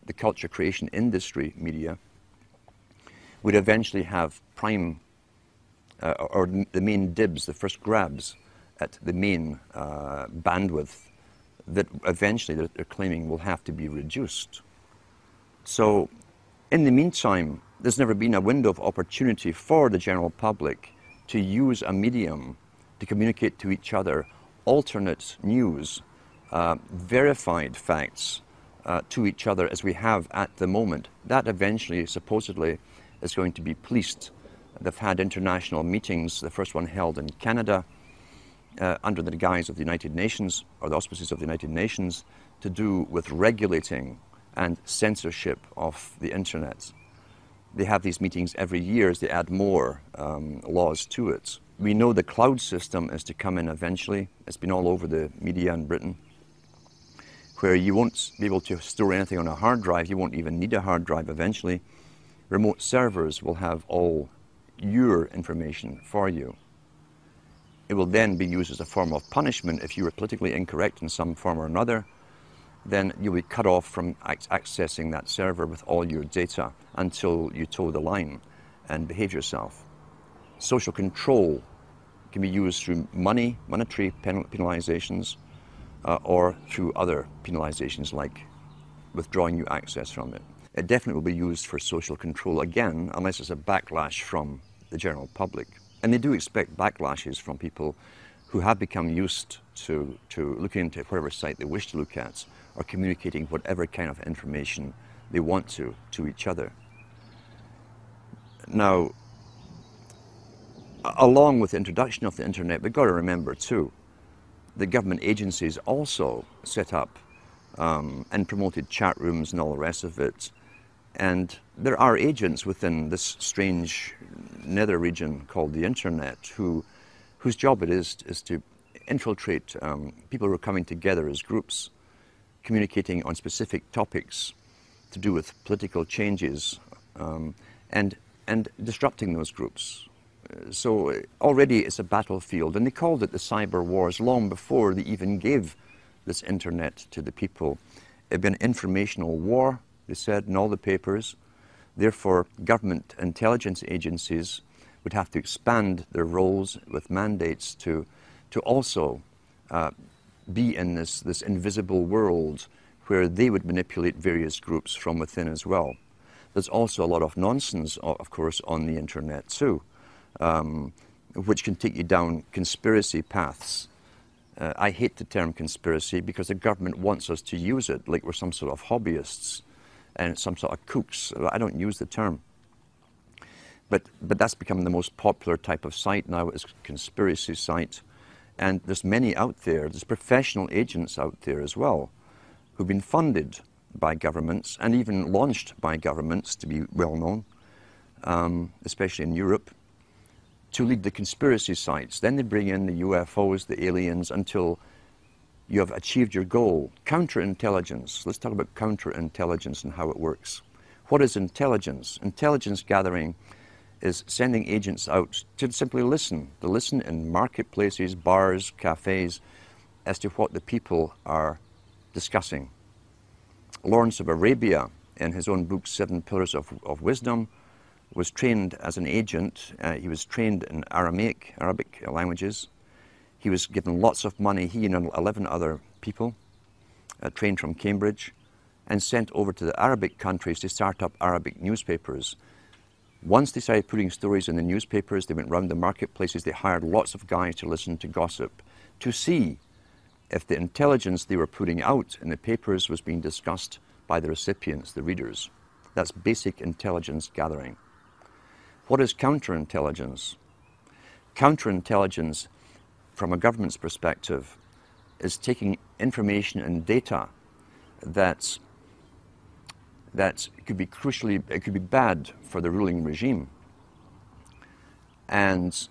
the culture creation industry media, would eventually have prime, or the main dibs, the first grabs at the main bandwidth that eventually they're claiming will have to be reduced. So in the meantime, there's never been a window of opportunity for the general public to use a medium to communicate to each other alternate news, verified facts to each other as we have at the moment. That eventually, supposedly, is going to be policed. They've had international meetings, the first one held in Canada, under the guise of the United Nations, or the auspices of the United Nations, to do with regulating and censorship of the internet. They have these meetings every year as they add more laws to it. We know the cloud system is to come in eventually. It's been all over the media in Britain, where you won't be able to store anything on a hard drive. You won't even need a hard drive eventually. Remote servers will have all your information for you. It will then be used as a form of punishment if you were politically incorrect in some form or another. Then you'll be cut off from accessing that server with all your data until you toe the line and behave yourself. Social control can be used through monetary penalizations, or through other penalizations like withdrawing you access from it. It definitely will be used for social control again, unless it's a backlash from the general public. And they do expect backlashes from people who have become used to looking into whatever site they wish to look at, or communicating whatever kind of information they want to each other. Now, along with the introduction of the internet, we've got to remember too, the government agencies also set up and promoted chat rooms and all the rest of it. And there are agents within this strange nether region called the internet whose job it is to infiltrate people who are coming together as groups, communicating on specific topics to do with political changes, and disrupting those groups. So already it's a battlefield, and they called it the cyber wars long before they even gave this internet to the people. It had been informational war, they said in all the papers. Therefore, government intelligence agencies would have to expand their roles with mandates to also be in this invisible world where they would manipulate various groups from within as well. There's also a lot of nonsense, of course, on the internet too, which can take you down conspiracy paths. I hate the term conspiracy because the government wants us to use it like we're some sort of hobbyists and some sort of kooks. I don't use the term. But that's become the most popular type of site now, is conspiracy site. And there's many out there, there's professional agents out there as well, who've been funded by governments and even launched by governments to be well known, especially in Europe, to lead the conspiracy sites. Then they bring in the UFOs, the aliens, until you have achieved your goal. Counterintelligence. Let's talk about counterintelligence and how it works. What is intelligence? Intelligence gathering is sending agents out to simply listen. To listen in marketplaces, bars, cafes, as to what the people are discussing. Lawrence of Arabia, in his own book, 7 Pillars of Wisdom, was trained as an agent. He was trained in Arabic languages. He was given lots of money, he and 11 other people, trained from Cambridge, and sent over to the Arabic countries to start up Arabic newspapers. Once they started putting stories in the newspapers, they went round the marketplaces, they hired lots of guys to listen to gossip, to see if the intelligence they were putting out in the papers was being discussed by the recipients, the readers. That's basic intelligence gathering. What is counterintelligence? Counterintelligence, from a government's perspective, is taking information and data that could be crucially, it could be bad for the ruling regime, and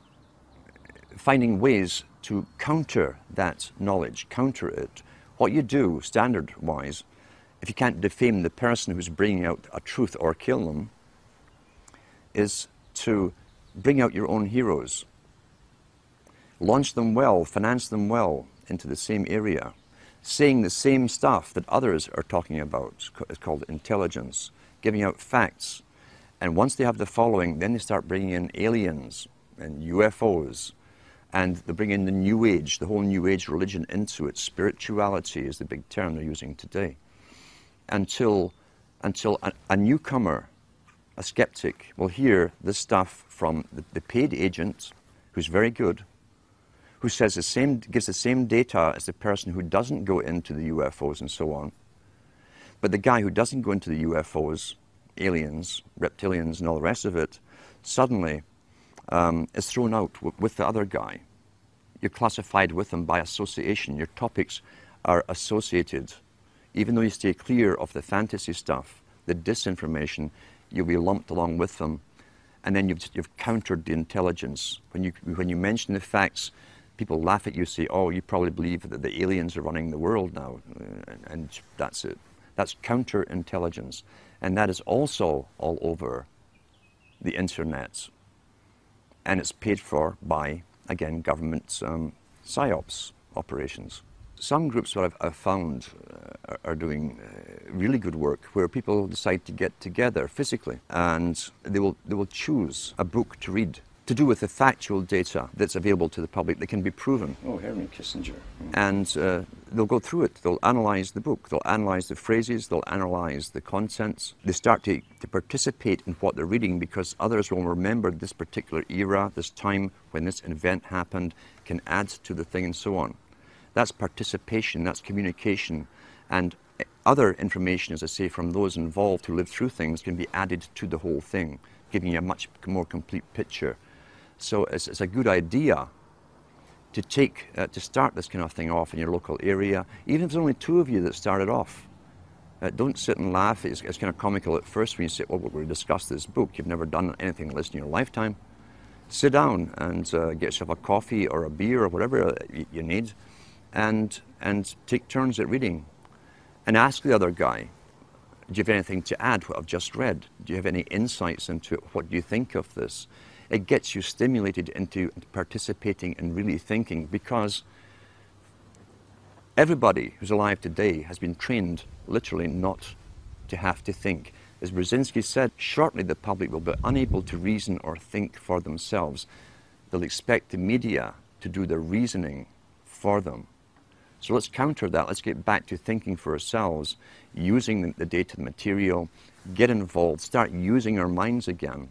finding ways to counter that knowledge, counter it. What you do, standard-wise, if you can't defame the person who's bringing out a truth or kill them, is to bring out your own heroes. Launch them well, finance them well into the same area, saying the same stuff that others are talking about. It's called intelligence, giving out facts. And once they have the following, then they start bringing in aliens and UFOs, and they bring in the New Age, the whole New Age religion into it. Spirituality is the big term they're using today. Until a newcomer, a skeptic, will hear this stuff from the paid agent, who's very good, who says gives the same data as the person who doesn't go into the UFOs and so on. But the guy who doesn't go into the UFOs, aliens, reptilians, and all the rest of it, suddenly is thrown out with the other guy. You're classified with them by association. Your topics are associated. Even though you stay clear of the fantasy stuff, the disinformation, you'll be lumped along with them. And then you've countered the intelligence. When you mention the facts, people laugh at you, say, oh, you probably believe that the aliens are running the world now. And that's it. That's counterintelligence. And that is also all over the internet. And it's paid for by, again, government psyops operations. Some groups, what I've found, are doing really good work where people decide to get together physically, and they will choose a book to read to do with the factual data that's available to the public that can be proven. Oh, Henry Kissinger. And they'll go through it. They'll analyze the book. They'll analyze the phrases. They'll analyze the contents. They start to participate in what they're reading, because others will remember this particular era, this time when this event happened, can add to the thing and so on. That's participation, that's communication, and other information, as I say, from those involved who live through things can be added to the whole thing, giving you a much more complete picture. So it's a good idea to to start this kind of thing off in your local area, even if there's only two of you that started off. Don't sit and laugh. It's kind of comical at first when you say, well, we're going to discuss this book. You've never done anything like this in your lifetime. Sit down and get yourself a coffee or a beer or whatever you need, and take turns at reading. And ask the other guy, do you have anything to add what I've just read? Do you have any insights into it? What do you think of this? It gets you stimulated into participating and really thinking, because everybody who's alive today has been trained literally not to have to think. As Brzezinski said, shortly the public will be unable to reason or think for themselves. They'll expect the media to do their reasoning for them. So let's counter that. Let's get back to thinking for ourselves, using the data, the material, get involved, start using our minds again.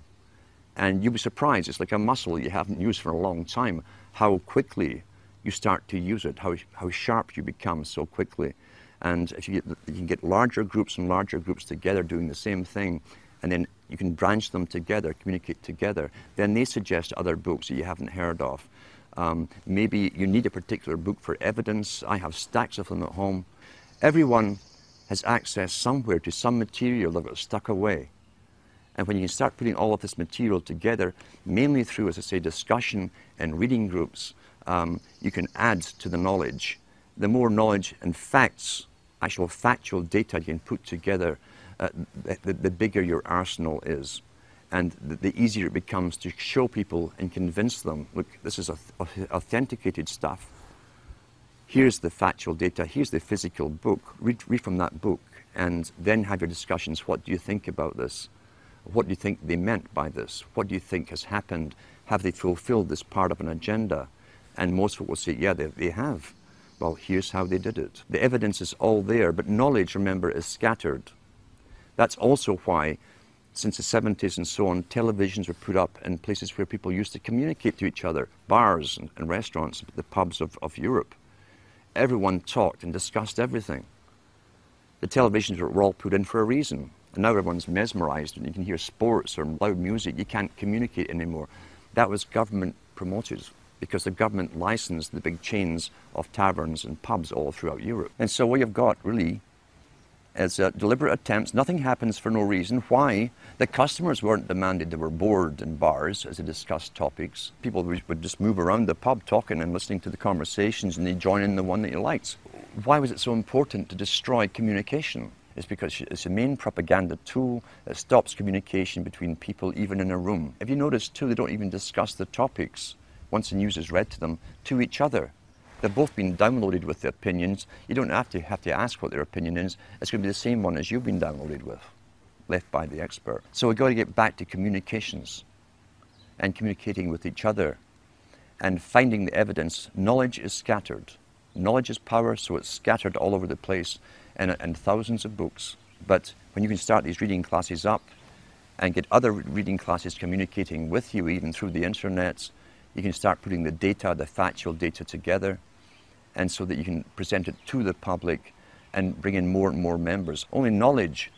And you'll be surprised, it's like a muscle you haven't used for a long time, how quickly you start to use it, how sharp you become so quickly. And if you can get larger groups and larger groups together doing the same thing, and then you can branch them together, communicate together, then they suggest other books that you haven't heard of. Maybe you need a particular book for evidence. I have stacks of them at home. Everyone has access somewhere to some material that got stuck away. And when you start putting all of this material together, mainly through, as I say, discussion and reading groups, you can add to the knowledge. The more knowledge and facts, actual factual data you can put together, the bigger your arsenal is. And the easier it becomes to show people and convince them, look, this is authenticated stuff. Here's the factual data, here's the physical book. Read from that book, and then have your discussions. What do you think about this? What do you think they meant by this? What do you think has happened? Have they fulfilled this part of an agenda? And most people will say, yeah, they have. Well, here's how they did it. The evidence is all there, but knowledge, remember, is scattered. That's also why, since the 70s and so on, televisions were put up in places where people used to communicate to each other, bars and restaurants, the pubs of Europe. Everyone talked and discussed everything. The televisions were all put in for a reason. And now everyone's mesmerized and you can hear sports or loud music. You can't communicate anymore. That was government promoted because the government licensed the big chains of taverns and pubs all throughout Europe. And so what you've got really is deliberate attempts. Nothing happens for no reason. Why? The customers weren't demanded. They were bored in bars as they discussed topics. People would just move around the pub talking and listening to the conversations and they'd join in the one that you liked. Why was it so important to destroy communication? It's because it's a main propaganda tool that stops communication between people, even in a room. If you notice too, they don't even discuss the topics, once the news is read to them, to each other. They've both been downloaded with the opinions. You don't have to ask what their opinion is. It's going to be the same one as you've been downloaded with, left by the expert. So we've got to get back to communications and communicating with each other and finding the evidence. Knowledge is scattered. Knowledge is power, so it's scattered all over the place and thousands of books. But when you can start these reading classes up and get other reading classes communicating with you even through the internet, you can start putting the data, the factual data together, and so that you can present it to the public and bring in more and more members. Only knowledge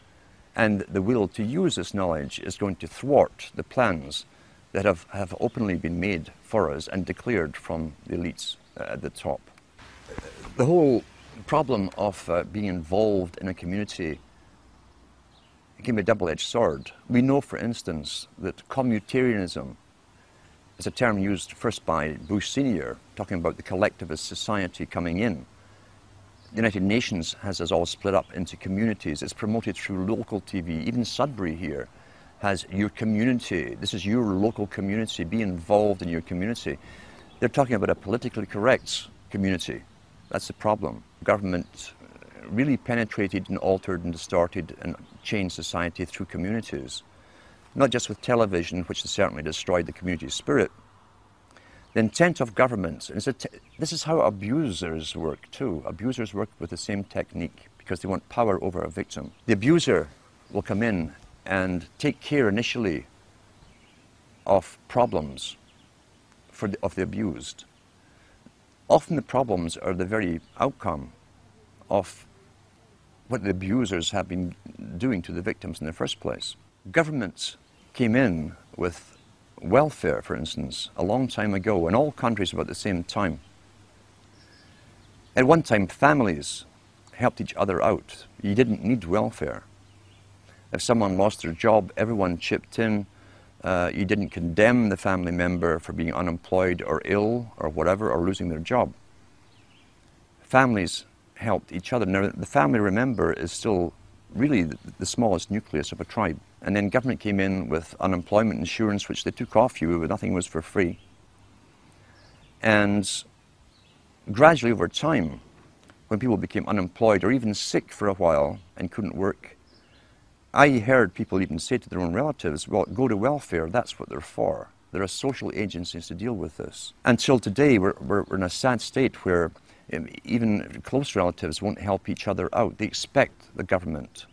and the will to use this knowledge is going to thwart the plans that have openly been made for us and declared from the elites at the top. The whole problem of being involved in a community can be a double-edged sword. We know, for instance, that commutarianism is a term used first by Bush Sr., talking about the collectivist society coming in. The United Nations has us all split up into communities. It's promoted through local TV. Even Sudbury here has your community. This is your local community. Be involved in your community. They're talking about a politically correct community. That's the problem. Government really penetrated and altered and distorted and changed society through communities. Not just with television, which has certainly destroyed the community spirit. The intent of governments, this is how abusers work too. Abusers work with the same technique because they want power over a victim. The abuser will come in and take care initially of problems of the abused. Often the problems are the very outcome of what the abusers have been doing to the victims in the first place. Governments came in with welfare, for instance, a long time ago, in all countries about the same time. At one time, families helped each other out. You didn't need welfare. If someone lost their job, everyone chipped in. You didn't condemn the family member for being unemployed or ill or whatever, or losing their job. Families helped each other. Now, the family, remember, is still really the smallest nucleus of a tribe. And then government came in with unemployment insurance, which they took off you, but nothing was for free. And gradually over time, when people became unemployed or even sick for a while and couldn't work, I heard people even say to their own relatives, well, go to welfare, that's what they're for. There are social agencies to deal with this. Until today, we're in a sad state where even close relatives won't help each other out. They expect the government,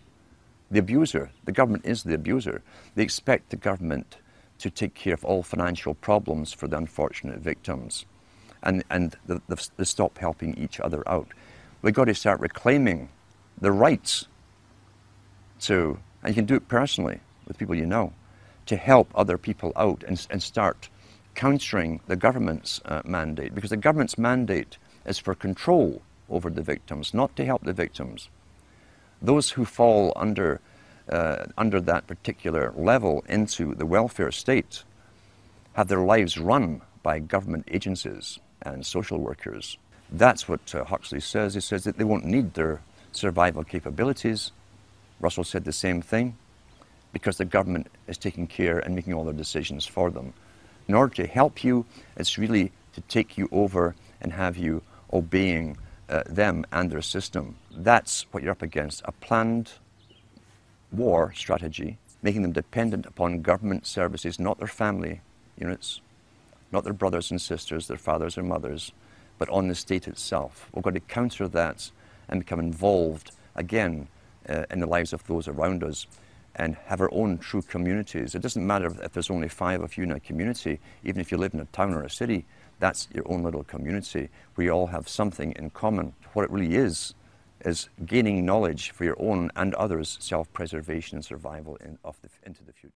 the abuser, the government is the abuser. They expect the government to take care of all financial problems for the unfortunate victims. And they stop helping each other out. We've got to start reclaiming the rights to, and you can do it personally with people you know, to help other people out and start countering the government's mandate. Because the government's mandate is for control over the victims, not to help the victims. Those who fall under that particular level into the welfare state have their lives run by government agencies and social workers. That's what Huxley says. He says that they won't need their survival capabilities. Russell said the same thing, because the government is taking care and making all their decisions for them. In order to help you, it's really to take you over and have you obeying them and their system. That's what you're up against, a planned war strategy, making them dependent upon government services, not their family units, not their brothers and sisters, their fathers or mothers, but on the state itself. We've got to counter that and become involved again in the lives of those around us and have our own true communities. It doesn't matter if there's only 5 of you in a community, even if you live in a town or a city, that's your own little community where you all have something in common. What it really is is gaining knowledge for your own and others' self-preservation and survival into the future.